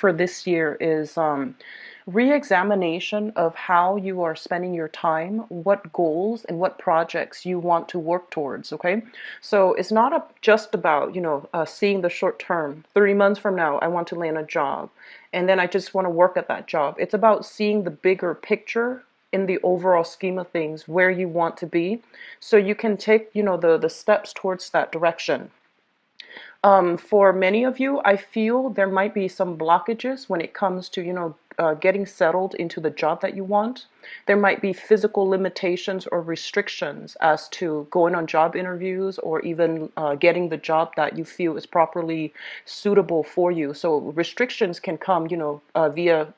for this year is re-examination of how you are spending your time, what goals and what projects you want to work towards. Okay, so it's not just about seeing the short term. 3 months from now, I want to land a job, and then I just want to work at that job. It's about seeing the bigger picture in the overall scheme of things, where you want to be, so you can take the steps towards that direction. For many of you, I feel there might be some blockages when it comes to, getting settled into the job that you want. There might be physical limitations or restrictions as to going on job interviews, or even getting the job that you feel is properly suitable for you. So restrictions can come, via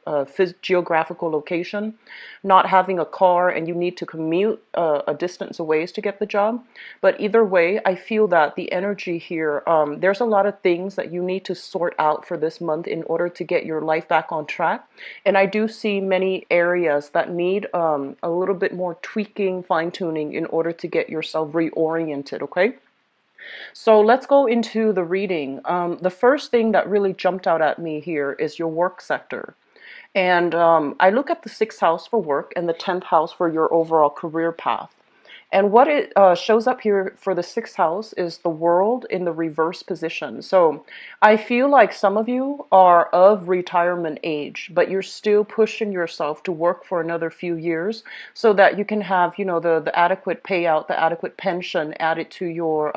geographical location, not having a car and you need to commute a distance away to get the job. But either way, I feel that the energy here, there's a lot of things that you need to sort out for this month in order to get your life back on track. And I do see many areas that need a little bit more tweaking, fine tuning in order to get yourself reoriented, okay? So let's go into the reading. The first thing that really jumped out at me here is your work sector. And I look at the sixth house for work and the 10th house for your overall career path. And what it shows up here for the sixth house is the world in the reverse position. So I feel like some of you are of retirement age, but you're still pushing yourself to work for another few years so that you can have, the adequate payout, the adequate pension added to your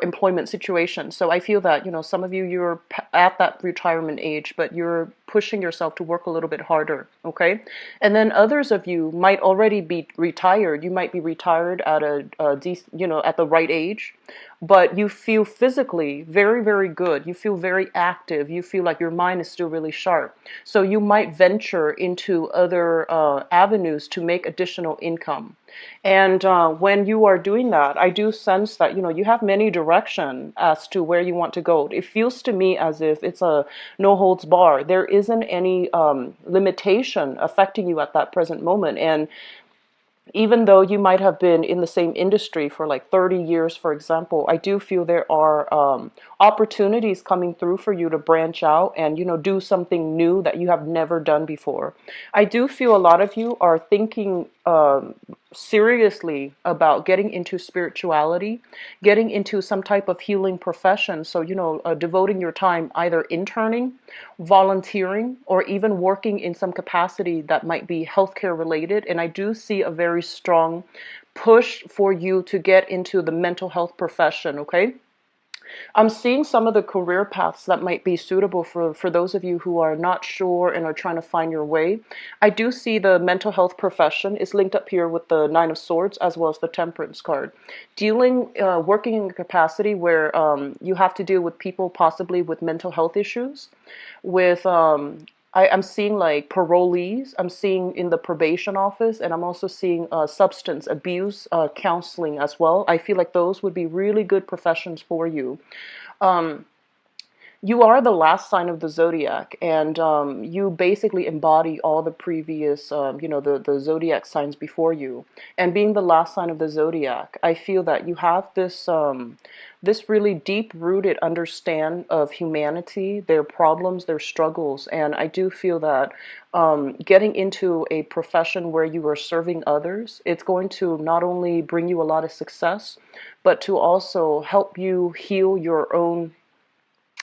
employment situation. So I feel that, some of you, you're at that retirement age, but you're pushing yourself to work a little bit harder, okay? And then others of you might already be retired. You might be retired at at the right age, but you feel physically very, very good. You feel very active. You feel like your mind is still really sharp. So you might venture into other avenues to make additional income. And when you are doing that, I do sense that, you have many direction as to where you want to go. It feels to me as if it's a no holds bar. There isn't any limitation affecting you at that present moment. And even though you might have been in the same industry for like 30 years, for example, I do feel there are opportunities coming through for you to branch out and, do something new that you have never done before. I do feel a lot of you are thinking seriously about getting into spirituality, getting into some type of healing profession. So, devoting your time either interning, volunteering, or even working in some capacity that might be healthcare related. And I do see a very strong push for you to get into the mental health profession, okay? I'm seeing some of the career paths that might be suitable for those of you who are not sure and are trying to find your way. I do see the mental health profession is linked up here with the Nine of Swords as well as the Temperance card. Working in a capacity where you have to deal with people possibly with mental health issues, with I'm seeing like parolees, I'm seeing in the probation office, and I'm also seeing substance abuse counseling as well. I feel like those would be really good professions for you. Um, you are the last sign of the zodiac, and you basically embody all the previous, the zodiac signs before you. And being the last sign of the zodiac, I feel that you have this really deep-rooted understand of humanity, their problems, their struggles, and I do feel that getting into a profession where you are serving others, it's going to not only bring you a lot of success, but to also help you heal your own,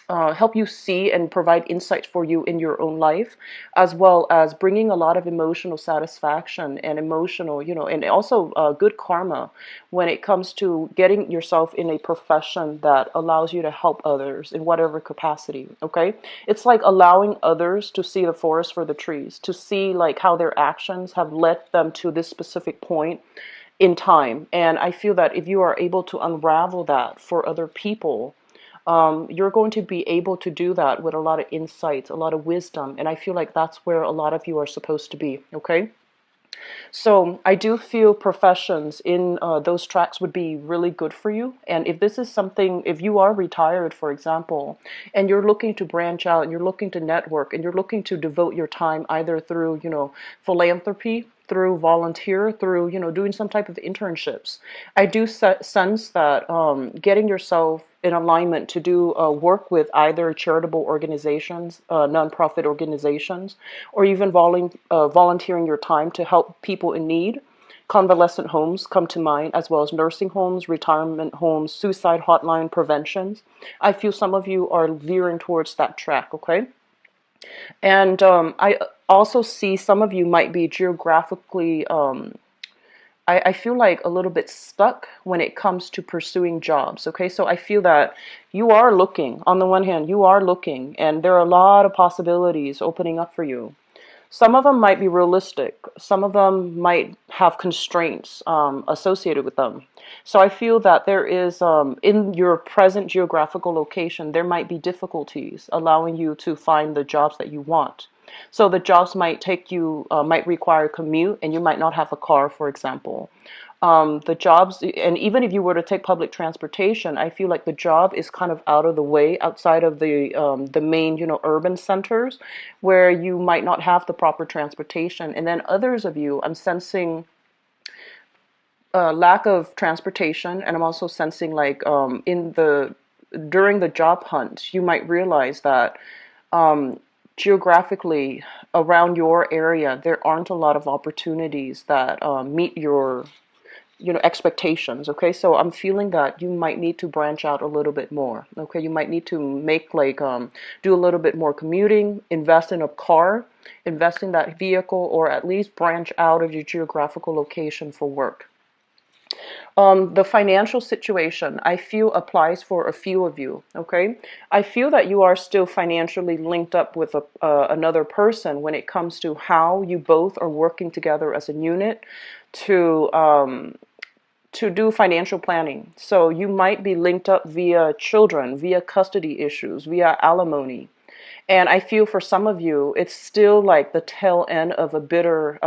help you see and provide insight for you in your own life, as well as bringing a lot of emotional satisfaction and emotional, and also good karma when it comes to getting yourself in a profession that allows you to help others in whatever capacity, okay? It's like allowing others to see the forest for the trees, to see like how their actions have led them to this specific point in time. And I feel that if you are able to unravel that for other people, you're going to be able to do that with a lot of insights, a lot of wisdom, and I feel like that's where a lot of you are supposed to be, okay? So I do feel professions in those tracks would be really good for you. And if this is something, if you are retired, for example, and you're looking to branch out and you're looking to network and you're looking to devote your time either through, philanthropy, through volunteer, through, doing some type of internships. I do sense that getting yourself in alignment to do work with either charitable organizations, nonprofit organizations, or even volunteering your time to help people in need. Convalescent homes come to mind, as well as nursing homes, retirement homes, suicide hotline preventions. I feel some of you are veering towards that track, okay? And I also see some of you might be geographically, I feel like a little bit stuck when it comes to pursuing jobs, okay? So I feel that you are looking, on the one hand, you are looking, and there are a lot of possibilities opening up for you. Some of them might be realistic. Some of them might have constraints associated with them. So I feel that there is, in your present geographical location, there might be difficulties allowing you to find the jobs that you want. So the jobs might take you, might require a commute, and you might not have a car, for example. The jobs, and even if you were to take public transportation, I feel like the job is kind of out of the way, outside of the main, urban centers, where you might not have the proper transportation. And then others of you, I'm sensing lack of transportation, and I'm also sensing like during the job hunt, you might realize that geographically around your area, there aren't a lot of opportunities that meet your expectations. Okay, so I'm feeling that you might need to branch out a little bit more. Okay, you might need to make like do a little bit more commuting, invest in a car, invest in that vehicle, or at least branch out of your geographical location for work. The financial situation, I feel, applies for a few of you, okay? I feel that you are still financially linked up with another person when it comes to how you both are working together as a unit to do financial planning. So you might be linked up via children, via custody issues, via alimony. And I feel for some of you, it's still like the tail end of a bitter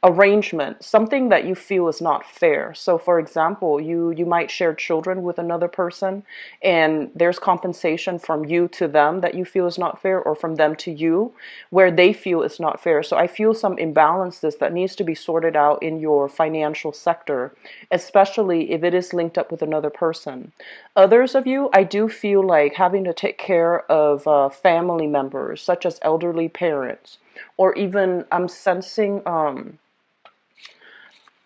arrangement, something that you feel is not fair. So for example, you might share children with another person, and there's compensation from you to them that you feel is not fair, or from them to you where they feel is not fair. So I feel some imbalances that needs to be sorted out in your financial sector, especially if it is linked up with another person. Others of you, I do feel like having to take care of family members, such as elderly parents, or even I'm sensing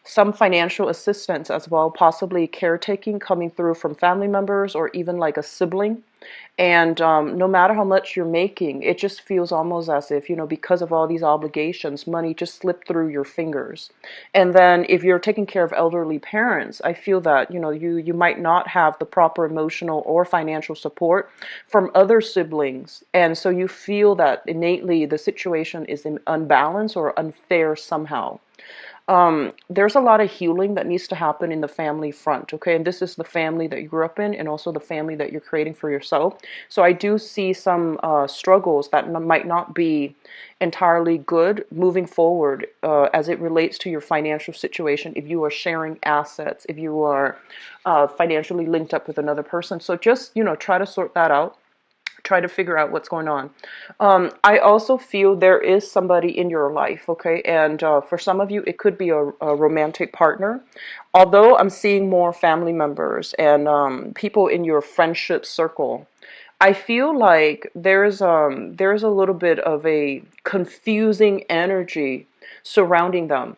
some financial assistance as well, possibly caretaking coming through from family members or even like a sibling. And no matter how much you're making, it just feels almost as if, because of all these obligations, money just slipped through your fingers. And then if you're taking care of elderly parents, I feel that, you might not have the proper emotional or financial support from other siblings. And so you feel that innately the situation is unbalanced or unfair somehow. There's a lot of healing that needs to happen in the family front, okay? And this is the family that you grew up in, and also the family that you're creating for yourself. So I do see some struggles that might not be entirely good moving forward as it relates to your financial situation, if you are sharing assets, if you are financially linked up with another person. So just, try to sort that out. Try to figure out what's going on. I also feel there is somebody in your life, okay? And for some of you, it could be a romantic partner. Although I'm seeing more family members and people in your friendship circle, I feel like there's a little bit of a confusing energy surrounding them.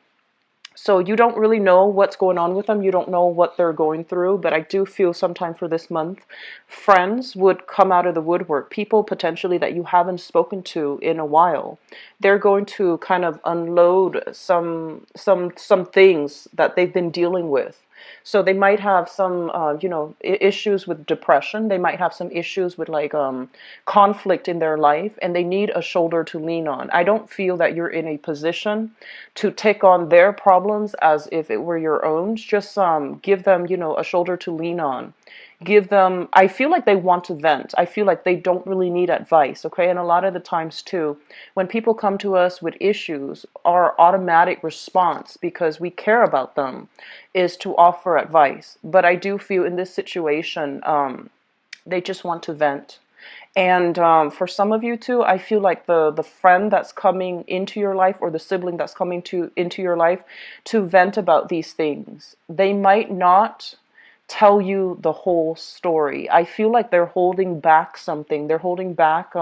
So you don't really know what's going on with them. You don't know what they're going through. But I do feel sometime for this month, friends would come out of the woodwork. People potentially that you haven't spoken to in a while. They're going to kind of unload some things that they've been dealing with. So they might have some, issues with depression. They might have some issues with like conflict in their life, and they need a shoulder to lean on. I don't feel that you're in a position to take on their problems as if it were your own. Just give them, a shoulder to lean on. Give them, I feel like they want to vent. I feel like they don't really need advice, okay? And a lot of the times too, when people come to us with issues, our automatic response, because we care about them, is to offer advice. But I do feel in this situation, they just want to vent. And for some of you too, I feel like the friend that's coming into your life, or the sibling that's coming to into your life to vent about these things, they might not tell you the whole story. I feel like they're holding back something. They're holding back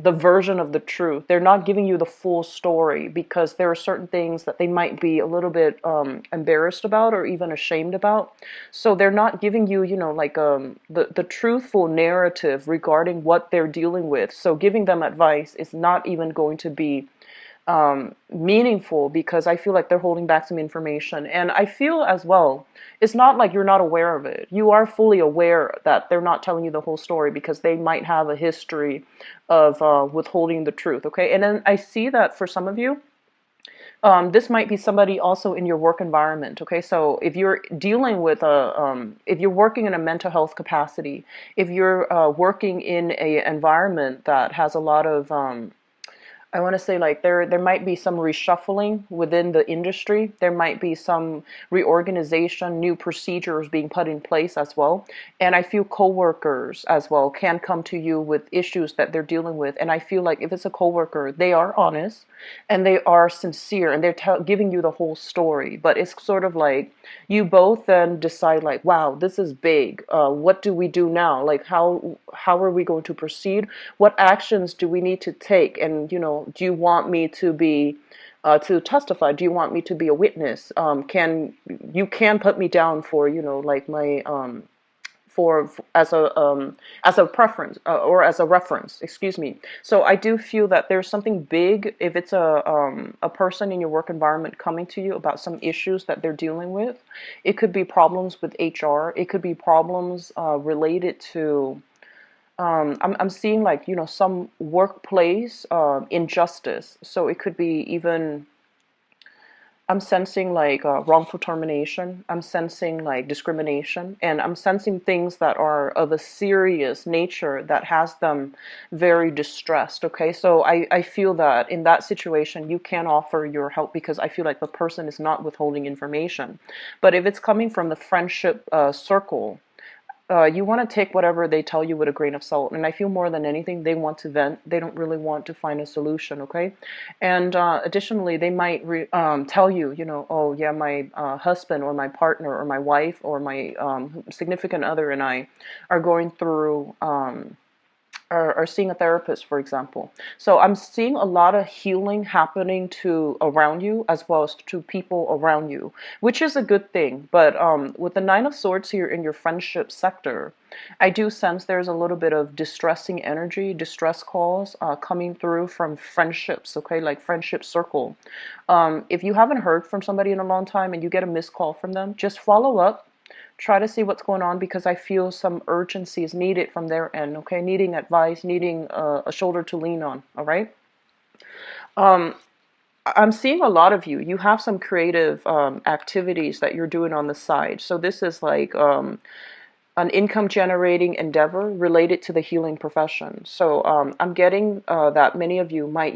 the version of the truth. They're not giving you the full story because there are certain things that they might be a little bit embarrassed about or even ashamed about. So they're not giving you, like the truthful narrative regarding what they're dealing with. So giving them advice is not even going to be meaningful because I feel like they're holding back some information. And I feel as well, it's not like you're not aware of it. You are fully aware that they're not telling you the whole story because they might have a history of withholding the truth. Okay. And then I see that for some of you, this might be somebody also in your work environment. Okay, so if you're dealing with if you're working in a mental health capacity, if you're working in a environment that has a lot of I want to say, like, there might be some reshuffling within the industry. There might be some reorganization, new procedures being put in place as well. And I feel coworkers as well can come to you with issues that they're dealing with. And I feel like if it's a coworker, they are honest and they are sincere and they're giving you the whole story. But it's sort of like you both then decide, like, wow, this is big. What do we do now? Like, how are we going to proceed? What actions do we need to take? And do you want me to be to testify? Do you want me to be a witness? Can put me down for like my for as a preference or as a reference, excuse me. So I do feel that there's something big if it's a person in your work environment coming to you about some issues that they're dealing with. It could be problems with HR. It could be problems related to I'm seeing, like, some workplace injustice. So it could be even, I'm sensing like wrongful termination. I'm sensing like discrimination, and I'm sensing things that are of a serious nature that has them very distressed. Okay, so I feel that in that situation, you can offer your help because I feel like the person is not withholding information. But if it's coming from the friendship circle, you want to take whatever they tell you with a grain of salt. And I feel more than anything, they want to vent. They don't really want to find a solution, okay? And additionally, they might tell you, oh, yeah, my husband or my partner or my wife or my significant other and I are going through are seeing a therapist, for example. So I'm seeing a lot of healing happening to around you as well as to people around you, which is a good thing. But with the Nine of Swords here in your friendship sector, I do sense there's a little bit of distressing energy, distress calls coming through from friendships, okay, like friendship circle. If you haven't heard from somebody in a long time and you get a missed call from them, just follow up. Try to see what's going on because I feel some urgency is needed from their end, okay? Needing advice, needing a shoulder to lean on, all right? Um, I'm seeing a lot of you. You have some creative activities that you're doing on the side. So this is like an income generating endeavor related to the healing profession. So I'm getting that many of you might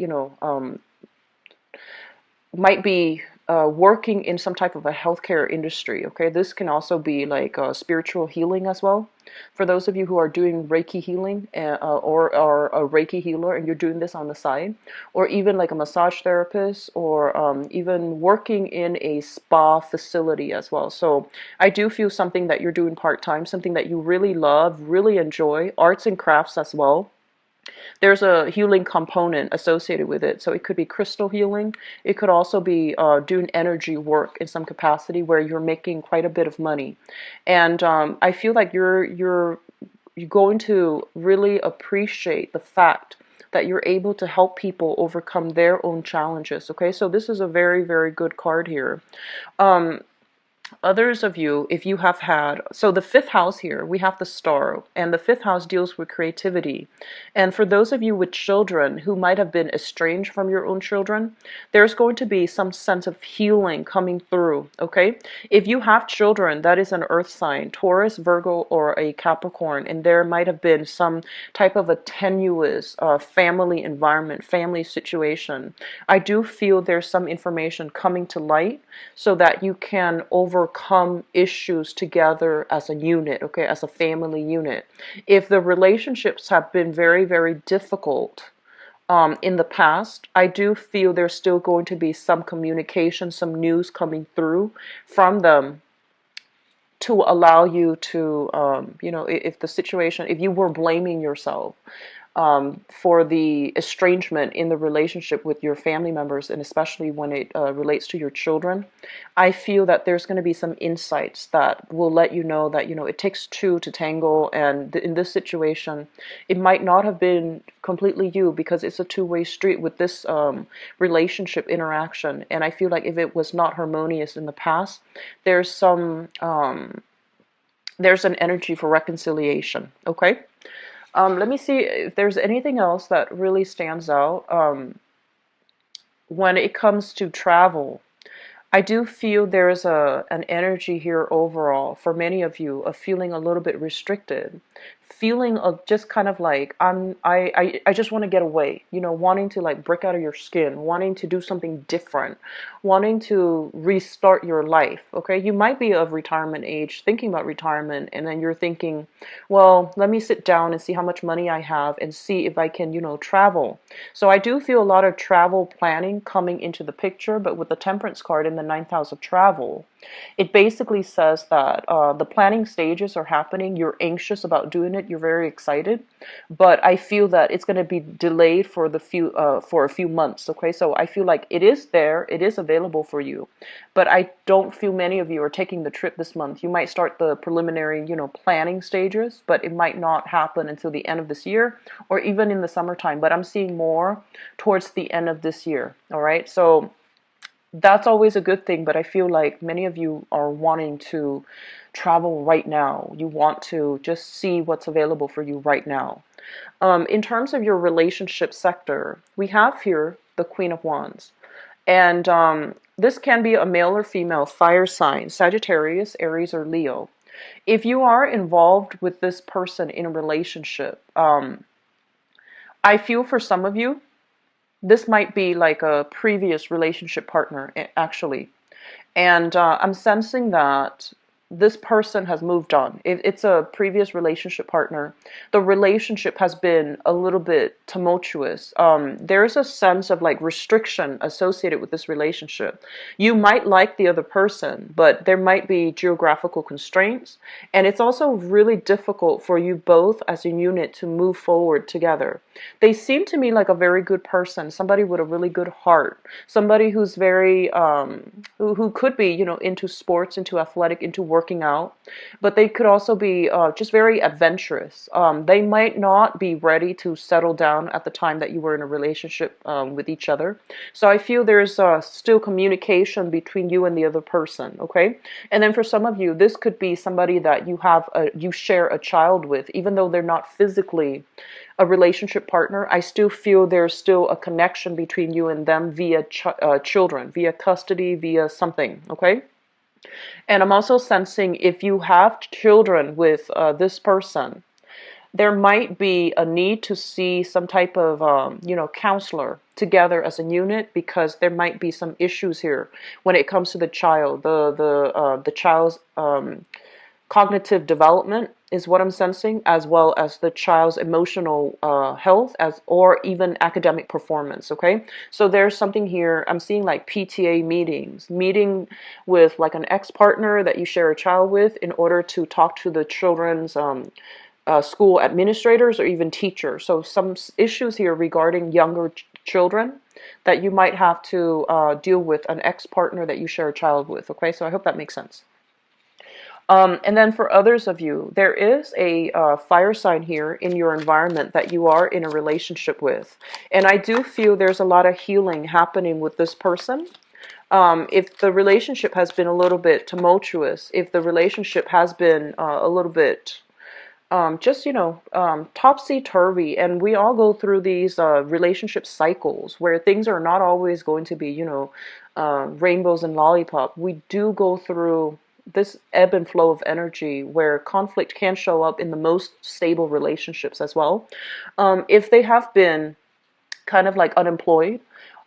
be working in some type of a healthcare industry. Okay, this can also be like spiritual healing as well. For those of you who are doing Reiki healing or are a Reiki healer and you're doing this on the side, or even like a massage therapist, or even working in a spa facility as well. So I do feel something that you're doing part-time, something that you really love, really enjoy, arts and crafts as well. There's a healing component associated with it. So it could be crystal healing. It could also be doing energy work in some capacity where you're making quite a bit of money. And I feel like you're going to really appreciate the fact that you're able to help people overcome their own challenges. Okay, so this is a very, very good card here. Others of you, if you have had, so the fifth house here, we have the star, and the fifth house deals with creativity. And for those of you with children who might have been estranged from your own children, there's going to be some sense of healing coming through, okay? If you have children, that is an earth sign, Taurus, Virgo, or a Capricorn, and there might have been some type of a tenuous family environment, family situation, I do feel there's some information coming to light so that you can overcome overcome issues together as a unit, okay, as a family unit. If the relationships have been very, very difficult in the past, I do feel there's still going to be some communication, some news coming through from them to allow you to, if the situation, if you were blaming yourself for the estrangement in the relationship with your family members, and especially when it relates to your children, I feel that there's going to be some insights that will let you know that, it takes two to tango, and in this situation, it might not have been completely you, because it's a two-way street with this relationship interaction. And I feel like if it was not harmonious in the past, there's some there's an energy for reconciliation. Okay. Let me see if there's anything else that really stands out. When it comes to travel, I do feel there's an energy here overall for many of you of feeling a little bit restricted, feeling of just kind of like I just want to get away, wanting to like break out of your skin, wanting to do something different, wanting to restart your life. Okay, you might be of retirement age, thinking about retirement, and then you're thinking, well, let me sit down and see how much money I have and see if I can, travel. So I do feel a lot of travel planning coming into the picture, but with the Temperance card in the ninth house of travel, it basically says that the planning stages are happening. You're anxious about doing it. You're very excited, but I feel that it's going to be delayed for a few months. Okay, so I feel like it is there. It is available for you, but I don't feel many of you are taking the trip this month. You might start the preliminary, planning stages, but it might not happen until the end of this year or even in the summertime. But I'm seeing more towards the end of this year. All right, so that's always a good thing, but I feel like many of you are wanting to travel right now. You want to just see what's available for you right now. In terms of your relationship sector, we have here the Queen of Wands. And this can be a male or female fire sign, Sagittarius, Aries, or Leo. If you are involved with this person in a relationship, I feel for some of you, this might be like a previous relationship partner, actually. And I'm sensing that this person has moved on. It's a previous relationship partner. The relationship has been a little bit tumultuous. There's a sense of like restriction associated with this relationship. You might like the other person, but there might be geographical constraints. And it's also really difficult for you both as a unit to move forward together. They seem to me like a very good person, somebody with a really good heart, somebody who's very, who could be, into sports, into athletic, into working out, but they could also be just very adventurous. They might not be ready to settle down at the time that you were in a relationship with each other. So I feel there's still communication between you and the other person, okay? And then for some of you, this could be somebody that you share a child with, even though they're not physically a relationship partner. I still feel there's still a connection between you and them via children, via custody, via something, okay? And I'm also sensing if you have children with this person, there might be a need to see some type of, counselor together as a unit, because there might be some issues here when it comes to the child, the child's cognitive development is what I'm sensing, as well as the child's emotional health, or even academic performance. Okay, so there's something here. I'm seeing like PTA meeting with like an ex-partner that you share a child with in order to talk to the children's school administrators or even teachers. So some issues here regarding younger children that you might have to deal with an ex-partner that you share a child with. Okay, so I hope that makes sense. And then for others of you, there is a fire sign here in your environment that you are in a relationship with. And I do feel there's a lot of healing happening with this person. If the relationship has been a little bit tumultuous, if the relationship has been a little bit topsy-turvy, and we all go through these relationship cycles where things are not always going to be, rainbows and lollipop. We do go through this ebb and flow of energy where conflict can show up in the most stable relationships as well. If they have been kind of like unemployed,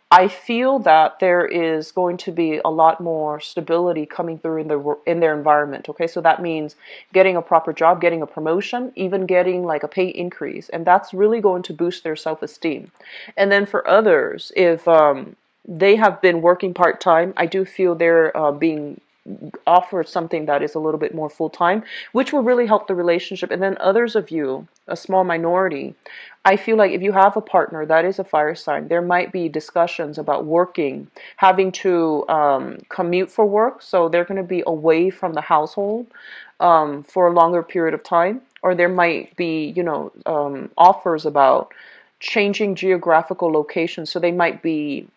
I feel that there is going to be a lot more stability coming through in their environment. Okay, so that means getting a proper job, getting a promotion, even getting like a pay increase, and that's really going to boost their self-esteem. And then for others, if they have been working part-time, I do feel they're being offered something that is a little bit more full-time, which will really help the relationship. And then others of you, a small minority, I feel like if you have a partner that is a fire sign, there might be discussions about working, having to commute for work. So they're going to be away from the household for a longer period of time. Or there might be, offers about changing geographical locations. So they might be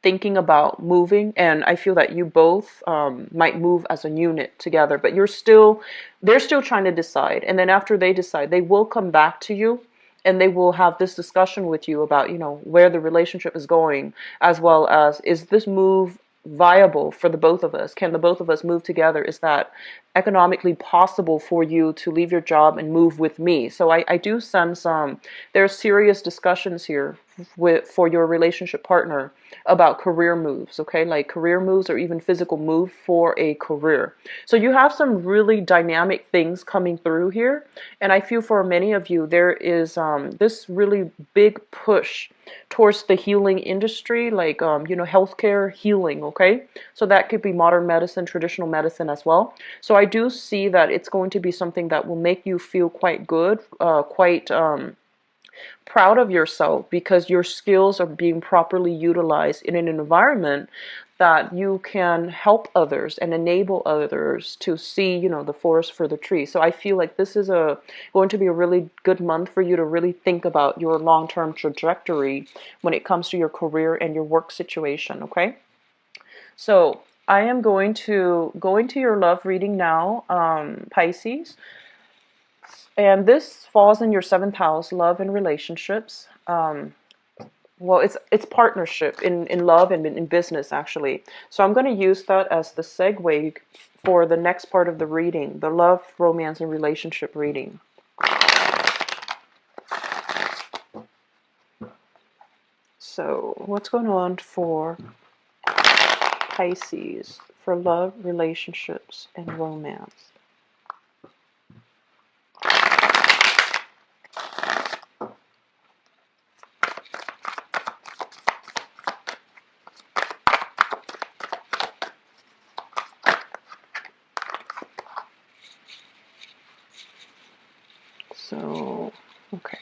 thinking about moving, and I feel that you both might move as a unit together, but they're still trying to decide. And then after they decide, they will come back to you and they will have this discussion with you about, where the relationship is going, as well as, is this move viable for the both of us? Can the both of us move together? Is that economically possible for you to leave your job and move with me? So I do sense there's serious discussions here for your relationship partner about career moves, okay? Like career moves or even physical move for a career. So you have some really dynamic things coming through here. And I feel for many of you, there is this really big push towards the healing industry, like, healthcare healing, okay? So that could be modern medicine, traditional medicine as well. So I do see that it's going to be something that will make you feel quite good, quite proud of yourself, because your skills are being properly utilized in an environment that you can help others and enable others to see, the forest for the tree. So I feel like this is going to be a really good month for you to really think about your long-term trajectory when it comes to your career and your work situation, okay? So I am going to go into your love reading now, Pisces. And this falls in your seventh house, love and relationships. Well, it's partnership in love and in business, actually. So I'm going to use that as the segue for the next part of the reading, the love, romance, and relationship reading. So what's going on for Pisces for love, relationships, and romance? So, okay.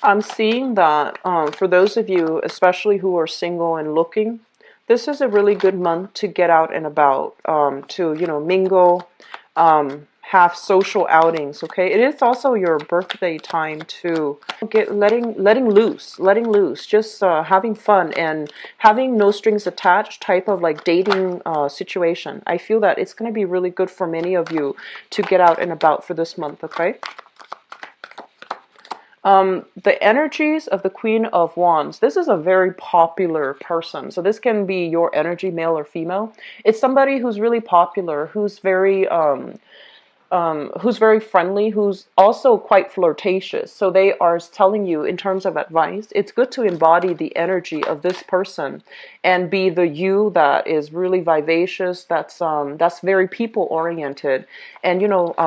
I'm seeing that for those of you, especially who are single and looking, this is a really good month to get out and about, to, mingle, have social outings, okay? It is also your birthday time to get letting loose, just having fun and having no strings attached type of like dating situation. I feel that it's going to be really good for many of you to get out and about for this month, okay? The energies of the Queen of Wands. This is a very popular person. So this can be your energy, male or female. It's somebody who's really popular, who's very friendly, who's also quite flirtatious. So they are telling you, in terms of advice, it's good to embody the energy of this person and be the you that is really vivacious, that's very people oriented, and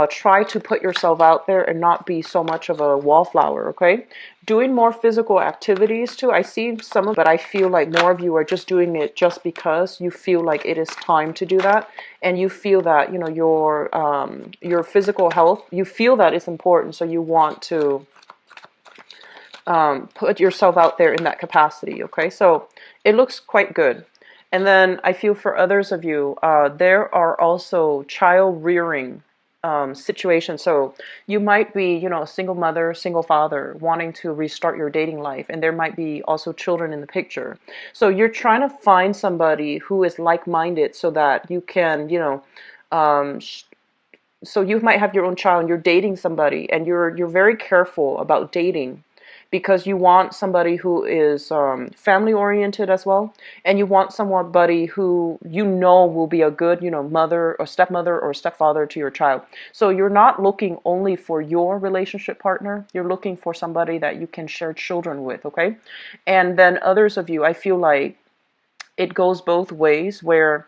try to put yourself out there and not be so much of a wallflower, okay? Doing more physical activities too. I see some of, but I feel like more of you are just doing it just because you feel like it is time to do that, and you feel that your physical health, you feel that it's important, so you want to put yourself out there in that capacity. Okay, so it looks quite good. And then I feel for others of you, there are also child rearing situation. So you might be, a single mother, single father wanting to restart your dating life, and there might be also children in the picture. So you're trying to find somebody who is like-minded so that you can, so you might have your own child and you're dating somebody, and you're very careful about dating because you want somebody who is family oriented as well, and you want somebody who you know will be a good, mother or stepfather to your child. So you're not looking only for your relationship partner, you're looking for somebody that you can share children with, okay? And then others of you, I feel like it goes both ways, where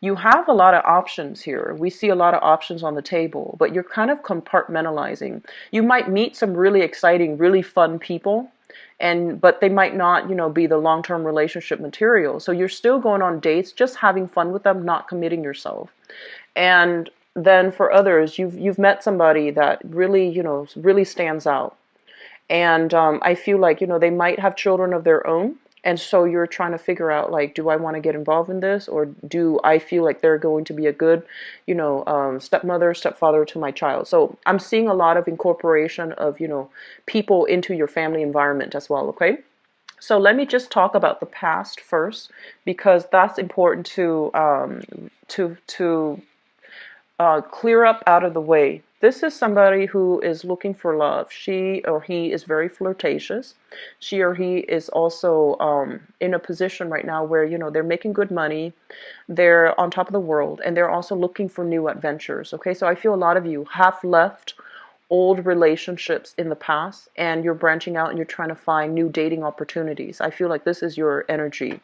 you have a lot of options here. We see a lot of options on the table, but you're kind of compartmentalizing. You might meet some really exciting, really fun people, but they might not, be the long-term relationship material. So you're still going on dates, just having fun with them, not committing yourself. And then for others, you've met somebody that really, really stands out. And I feel like, they might have children of their own. And so you're trying to figure out, like, do I want to get involved in this? Or do I feel like they're going to be a good, stepmother, stepfather to my child? So I'm seeing a lot of incorporation of, people into your family environment as well, okay? So let me just talk about the past first, because that's important to clear up out of the way. This is somebody who is looking for love. She or he is very flirtatious. She or he is also in a position right now where, they're making good money. They're on top of the world, and they're also looking for new adventures. Okay, so I feel a lot of you have left old relationships in the past, and you're branching out and you're trying to find new dating opportunities. I feel like this is your energy.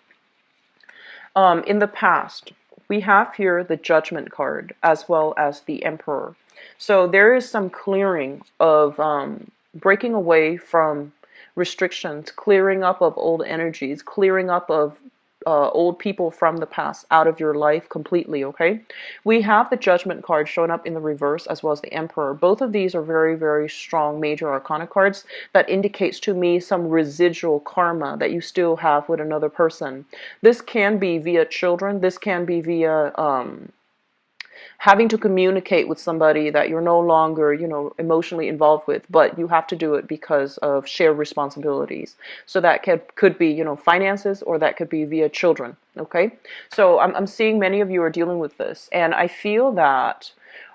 In the past, we have here the Judgment card as well as the Emperor. So there is some clearing of breaking away from restrictions, clearing up of old energies, clearing up of old people from the past out of your life completely, okay? We have the Judgment card showing up in the reverse as well as the Emperor. Both of these are very, very strong major arcana cards that indicates to me some residual karma that you still have with another person. This can be via children. This can be via having to communicate with somebody that you're no longer, emotionally involved with, but you have to do it because of shared responsibilities. So that could be, finances, or that could be via children, okay? So I'm seeing many of you are dealing with this, and I feel that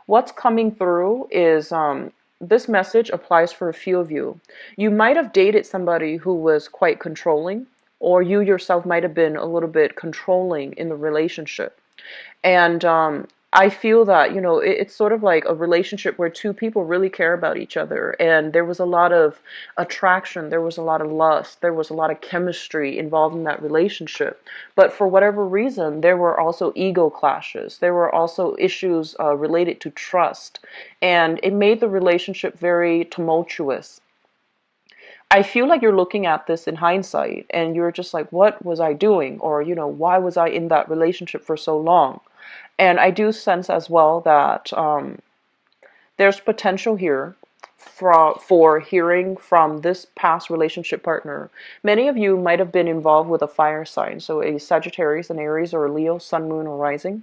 what's coming through is this message applies for a few of you. You might have dated somebody who was quite controlling, or you yourself might have been a little bit controlling in the relationship. And I feel that, it's sort of like a relationship where two people really care about each other. And there was a lot of attraction. There was a lot of lust. There was a lot of chemistry involved in that relationship. But for whatever reason, there were also ego clashes. There were also issues related to trust. And it made the relationship very tumultuous. I feel like you're looking at this in hindsight and you're just like, what was I doing? Or, why was I in that relationship for so long? And I do sense as well that there's potential here for hearing from this past relationship partner. Many of you might have been involved with a fire sign, so a Sagittarius, an Aries, or a Leo, Sun, Moon, or Rising.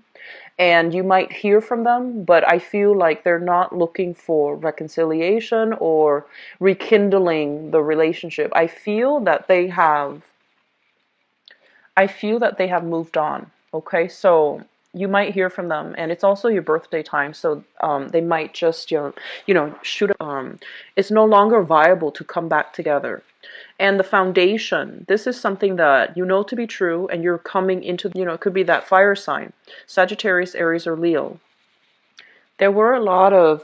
And you might hear from them, but I feel like they're not looking for reconciliation or rekindling the relationship. I feel that they have moved on. Okay, so you might hear from them, and it's also your birthday time, so they might just shoot. It's no longer viable to come back together. And the foundation, this is something that you know to be true, and you're coming into, it could be that fire sign, Sagittarius, Aries, or Leo. There were a lot of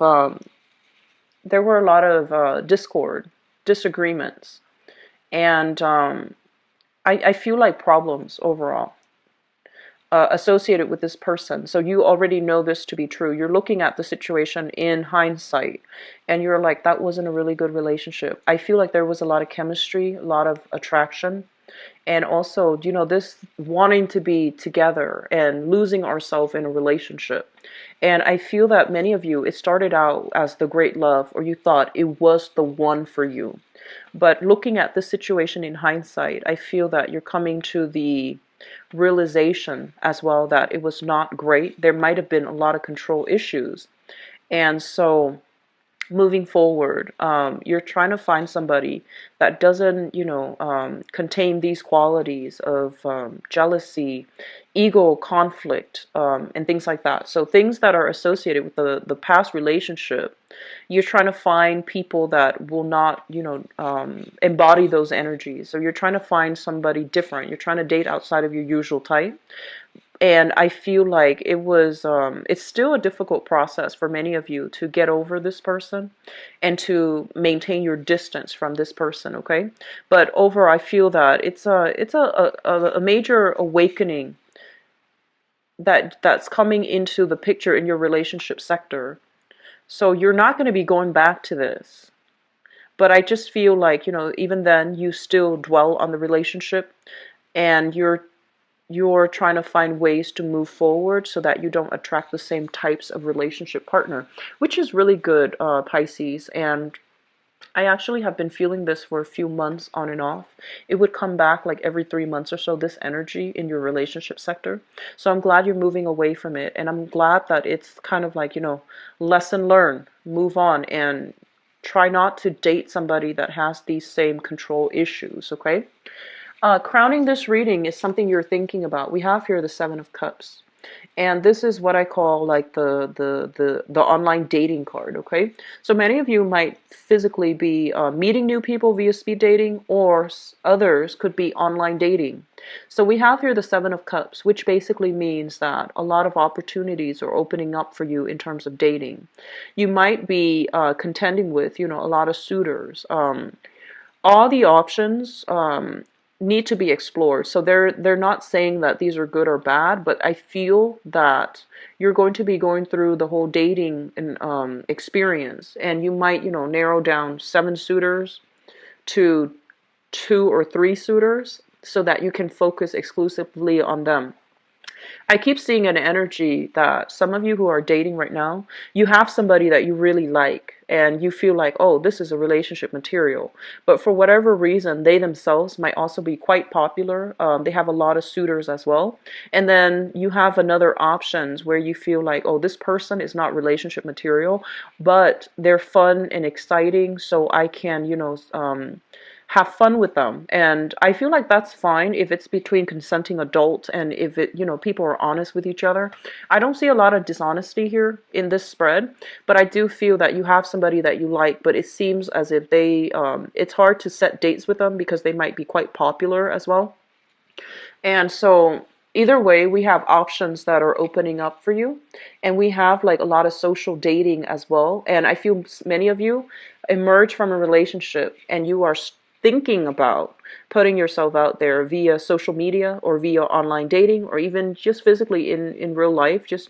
discord, disagreements, and I feel like problems overall associated with this person. So you already know this to be true. You're looking at the situation in hindsight, and you're like, that wasn't a really good relationship. I feel like there was a lot of chemistry, a lot of attraction, and also, this wanting to be together and losing ourselves in a relationship. And I feel that many of you, it started out as the great love, or you thought it was the one for you. But looking at the situation in hindsight, I feel that you're coming to the realization as well that it was not great. There might have been a lot of control issues. And so moving forward, you're trying to find somebody that doesn't, contain these qualities of jealousy, ego, conflict, and things like that. So things that are associated with the past relationship, you're trying to find people that will not, embody those energies. So you're trying to find somebody different. You're trying to date outside of your usual type. And I feel like it's still a difficult process for many of you to get over this person and to maintain your distance from this person, okay? But I feel that it's a major awakening that's coming into the picture in your relationship sector. So you're not going to be going back to this. But I just feel like, even then you still dwell on the relationship, and you're trying to find ways to move forward so that you don't attract the same types of relationship partner, which is really good, Pisces. And I actually have been feeling this for a few months on and off. It would come back like every 3 months or so, this energy in your relationship sector. So I'm glad you're moving away from it. And I'm glad that it's kind of like, lesson learned, move on, and try not to date somebody that has these same control issues, okay? Crowning this reading is something you're thinking about. We have here the Seven of Cups. And this is what I call like the online dating card, okay? So many of you might physically be meeting new people via speed dating, or others could be online dating. So we have here the Seven of Cups, which basically means that a lot of opportunities are opening up for you in terms of dating. You might be contending with, a lot of suitors. All the options need to be explored. So they're not saying that these are good or bad, but I feel that you're going to be going through the whole dating and experience, and you might, narrow down 7 suitors to 2 or 3 suitors so that you can focus exclusively on them. I keep seeing an energy that some of you who are dating right now, you have somebody that you really like and you feel like, oh, this is a relationship material. But for whatever reason, they themselves might also be quite popular. They have a lot of suitors as well. And then you have another options where you feel like, oh, this person is not relationship material, but they're fun and exciting, so I can, have fun with them. And I feel like that's fine if it's between consenting adults and if people are honest with each other. I don't see a lot of dishonesty here in this spread, but I do feel that you have somebody that you like, but it seems as if it's hard to set dates with them because they might be quite popular as well. And so either way, we have options that are opening up for you, and we have like a lot of social dating as well. And I feel many of you emerge from a relationship and you are thinking about putting yourself out there via social media or via online dating, or even just physically in real life, just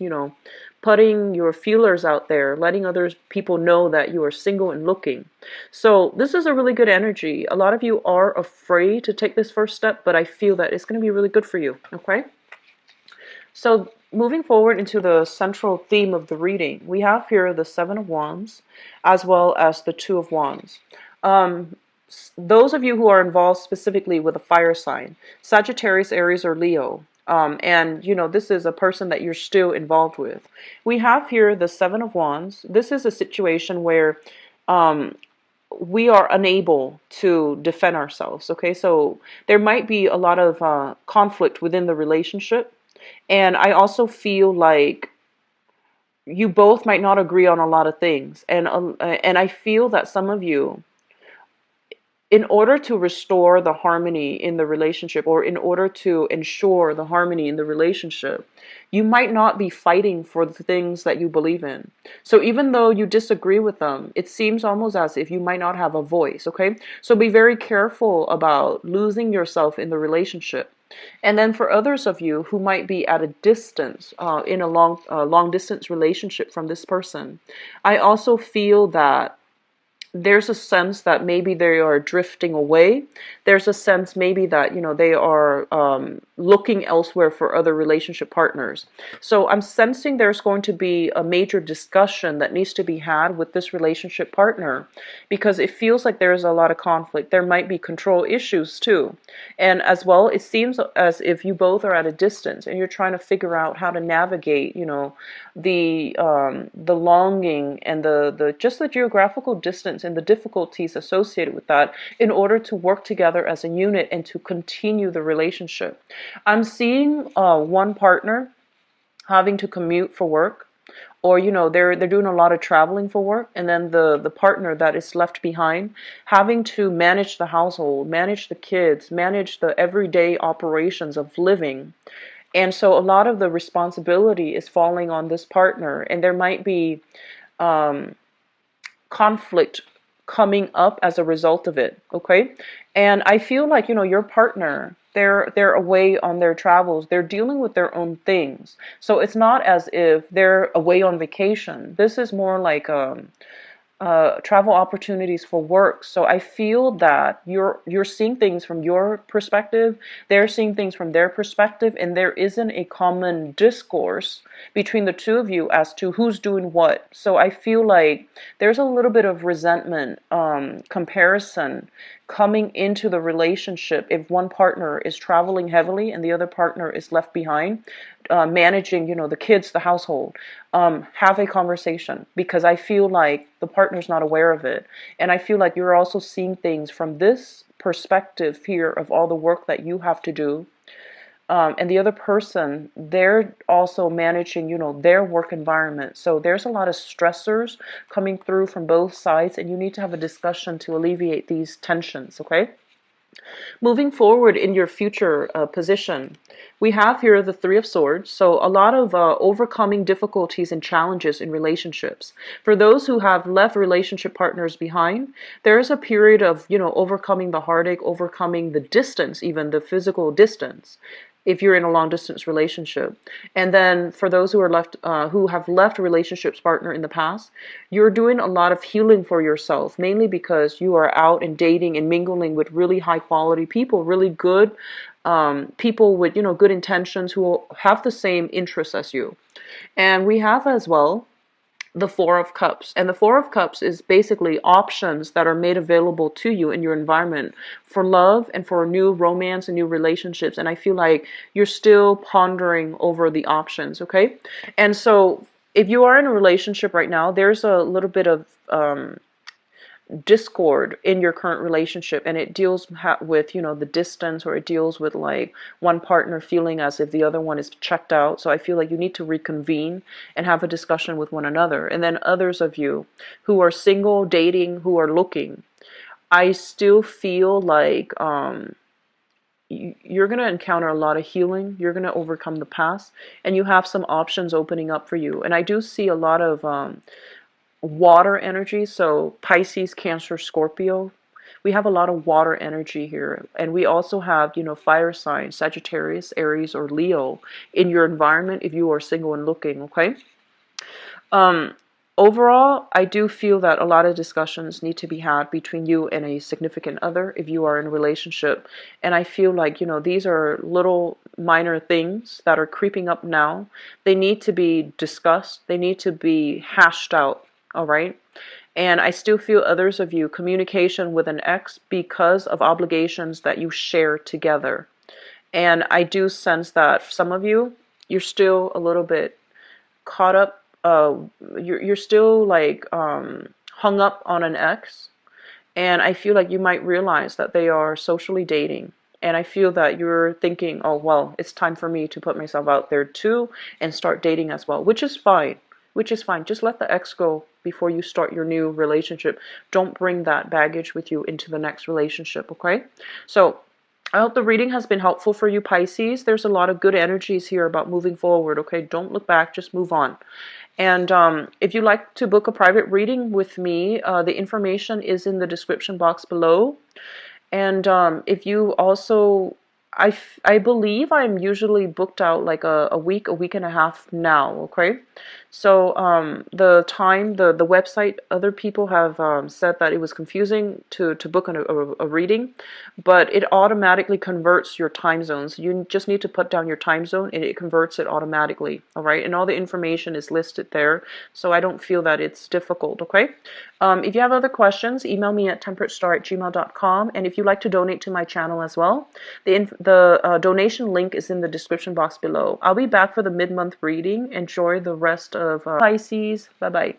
putting your feelers out there, letting other people know that you are single and looking. So this is a really good energy. A lot of you are afraid to take this first step, but I feel that it's going to be really good for you, okay? So moving forward into the central theme of the reading, we have here the Seven of Wands as well as the Two of Wands. Those of you who are involved specifically with a fire sign, Sagittarius, Aries, or Leo, and this is a person that you're still involved with. We have here the Seven of Wands. This is a situation where we are unable to defend ourselves, okay? So there might be a lot of conflict within the relationship, and I also feel like you both might not agree on a lot of things, and I feel that some of you, in order to restore the harmony in the relationship, or in order to ensure the harmony in the relationship, you might not be fighting for the things that you believe in. So even though you disagree with them, it seems almost as if you might not have a voice, okay? So be very careful about losing yourself in the relationship. And then for others of you who might be at a distance, in a long distance relationship from this person, I also feel that there's a sense that maybe they are drifting away. There's a sense maybe that, they are looking elsewhere for other relationship partners. So I'm sensing there's going to be a major discussion that needs to be had with this relationship partner, because it feels like there's a lot of conflict. There might be control issues too. And as well, it seems as if you both are at a distance and you're trying to figure out how to navigate, the longing and the just the geographical distance and the difficulties associated with that in order to work together as a unit and to continue the relationship. I'm seeing one partner having to commute for work, or they're doing a lot of traveling for work, and then the partner that is left behind having to manage the household, manage the kids, manage the everyday operations of living. And so a lot of the responsibility is falling on this partner, and there might be conflict coming up as a result of it. Okay. And I feel like your partner, they're away on their travels, they're dealing with their own things, so it's not as if they're away on vacation. This is more like travel opportunities for work. So I feel that you're seeing things from your perspective, they're seeing things from their perspective, and there isn't a common discourse between the two of you as to who's doing what. So I feel like there's a little bit of resentment, comparison coming into the relationship if one partner is traveling heavily and the other partner is left behind, managing, the kids, the household. Have a conversation, because I feel like the partner's not aware of it. And I feel like you're also seeing things from this perspective here of all the work that you have to do. And the other person, they're also managing, their work environment. So there's a lot of stressors coming through from both sides, and you need to have a discussion to alleviate these tensions, okay? Moving forward in your future position, we have here the Three of Swords. So a lot of overcoming difficulties and challenges in relationships. For those who have left relationship partners behind, there is a period of, overcoming the heartache, overcoming the distance, even the physical distance, if you're in a long distance relationship. And then for those who are left, who have left relationships partner in the past, you're doing a lot of healing for yourself, mainly because you are out and dating and mingling with really high quality people, really good people with, good intentions, who have the same interests as you. And we have as well the Four of Cups. And the Four of Cups is basically options that are made available to you in your environment for love and for new romance and new relationships. And I feel like you're still pondering over the options, okay? And so if you are in a relationship right now, there's a little bit of discord in your current relationship, and it deals with the distance, or it deals with like one partner feeling as if the other one is checked out. So I feel like you need to reconvene and have a discussion with one another. And then others of you who are single, dating, who are looking, I still feel like you're going to encounter a lot of healing. You're going to overcome the past, and you have some options opening up for you. And I do see a lot of water energy. So Pisces, Cancer, Scorpio, we have a lot of water energy here. And we also have, fire signs, Sagittarius, Aries, or Leo in your environment if you are single and looking, okay? Overall, I do feel that a lot of discussions need to be had between you and a significant other if you are in a relationship. And I feel like, these are little minor things that are creeping up now. They need to be discussed. They need to be hashed out. All right. And I still feel others of you, communication with an ex because of obligations that you share together. And I do sense that some of you, you're still a little bit caught up. You're still like hung up on an ex. And I feel like you might realize that they are socially dating. And I feel that you're thinking, oh, well, it's time for me to put myself out there too and start dating as well, which is fine. Just let the ex go before you start your new relationship. Don't bring that baggage with you into the next relationship, okay? So I hope the reading has been helpful for you, Pisces. There's a lot of good energies here about moving forward, okay? Don't look back, just move on. And if you'd like to book a private reading with me, the information is in the description box below. And if you also I believe I'm usually booked out like a week and a half now, okay? So the time, the website, other people have said that it was confusing to book a reading, but it automatically converts your time zones. You just need to put down your time zone and it converts it automatically, all right? And all the information is listed there, so I don't feel that it's difficult, okay? If you have other questions, email me at temperatestar@gmail.com. And if you'd like to donate to my channel as well, the donation link is in the description box below. I'll be back for the mid-month reading. Enjoy the rest of Pisces. Bye-bye.